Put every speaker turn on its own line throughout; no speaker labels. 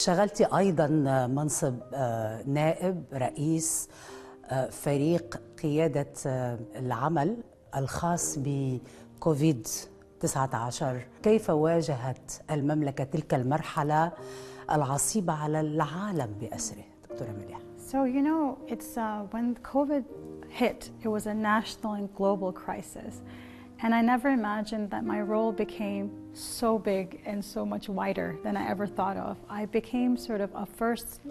شغلتي أيضا منصب نائب رئيس فريق قيادة العمل الخاص بكوفيد-19. كيف واجهت المملكة تلك المرحلة العصيبة على العالم بأسره؟ دكتورة مليحة.
So, it's when COVID hit, it was a national and global crisis. And I never imagined that my role became so big and so much wider than I ever thought of. I became sort of a first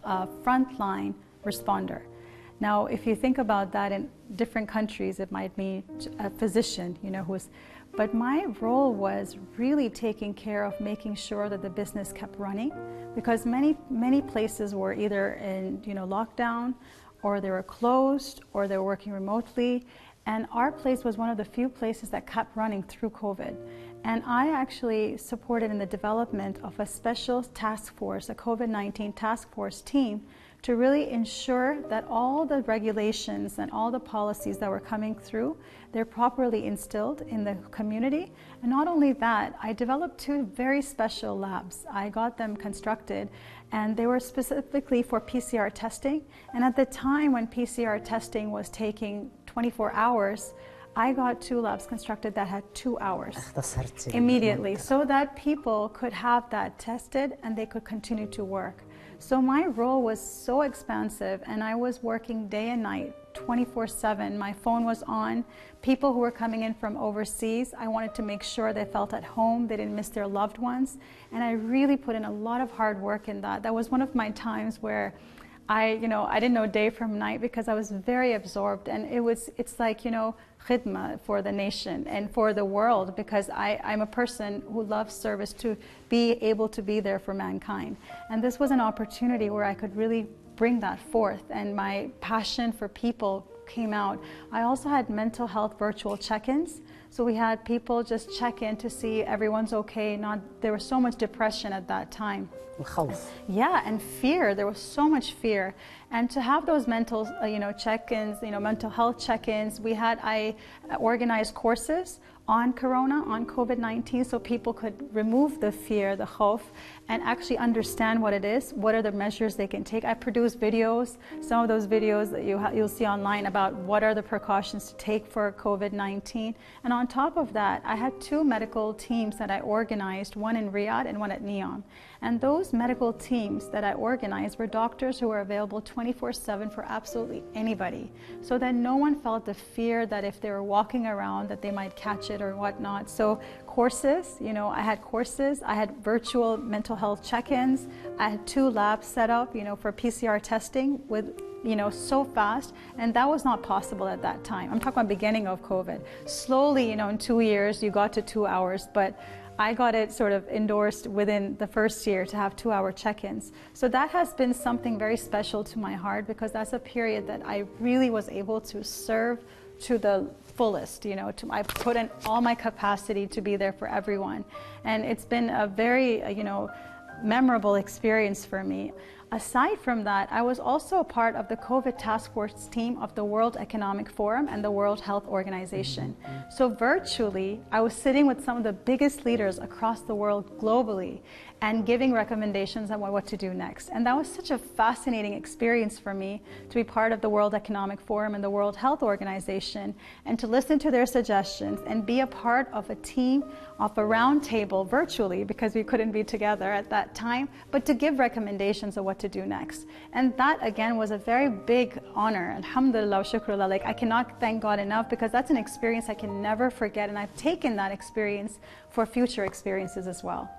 frontline responder. Now, if you think about that in different countries, it might be a physician, but my role was really taking care of making sure that the business kept running, because many places were either in lockdown, or they were closed, or they were working remotely. And our place was one of the few places that kept running through COVID. And I actually supported in the development of a special task force, a COVID-19 task force team, to really ensure that all the regulations and all the policies that were coming through, they're properly instilled in the community. And not only that, I developed two very special labs. I got them constructed, and they were specifically for PCR testing. And at the time when PCR testing was taking 24 hours, I got two labs constructed that had 2 hours immediately, so that people could have that tested and they could continue to work. So my role was so expansive, and I was working day and night, 24/7. My phone was on. People who were coming in from overseas, I wanted to make sure they felt at home, they didn't miss their loved ones. And I really put in a lot of hard work in that. That was one of my times where I didn't know day from night, because I was very absorbed, and it's like, khidma for the nation and for the world, because I'm a person who loves service, to be able to be there for mankind. And this was an opportunity where I could really bring that forth, and my passion for people came out. I also had mental health virtual check-ins. So we had people just check in to see everyone's okay. There was so much depression at that time. Yeah, and fear. There was so much fear. And to have those mental, check-ins, mental health check-ins, I organized courses on Corona, on COVID-19, so people could remove the fear, the khauf, and actually understand what it is, what are the measures they can take. I produced videos, some of those videos that you'll see online, about what are the precautions to take for COVID-19. And on top of that, I had two medical teams that I organized, one in Riyadh and one at Niyom. And those medical teams that I organized were doctors who were available 24/7 for absolutely anybody, so that no one felt the fear that if they were walking around that they might catch it or whatnot. So courses, I had courses, I had virtual mental health check-ins, I had two labs set up, for PCR testing with so fast, and that was not possible at that time. I'm talking about beginning of COVID. Slowly, in 2 years, you got to 2 hours, but I got it sort of endorsed within the first year to have 2-hour check-ins. So that has been something very special to my heart, because that's a period that I really was able to serve to the fullest. I put in all my capacity to be there for everyone. And it's been a very, memorable experience for me. Aside from that, I was also a part of the COVID task force team of the World Economic Forum and the World Health Organization. So virtually, I was sitting with some of the biggest leaders across the world globally and giving recommendations on what to do next. And that was such a fascinating experience for me, to be part of the World Economic Forum and the World Health Organization, and to listen to their suggestions and be a part of a team of a round table virtually, because we couldn't be together at that time, but to give recommendations of what to do next. And that again was a very big honor. Alhamdulillah, shukrullah. I cannot thank God enough, because that's an experience I can never forget, and I've taken that experience for future experiences as well.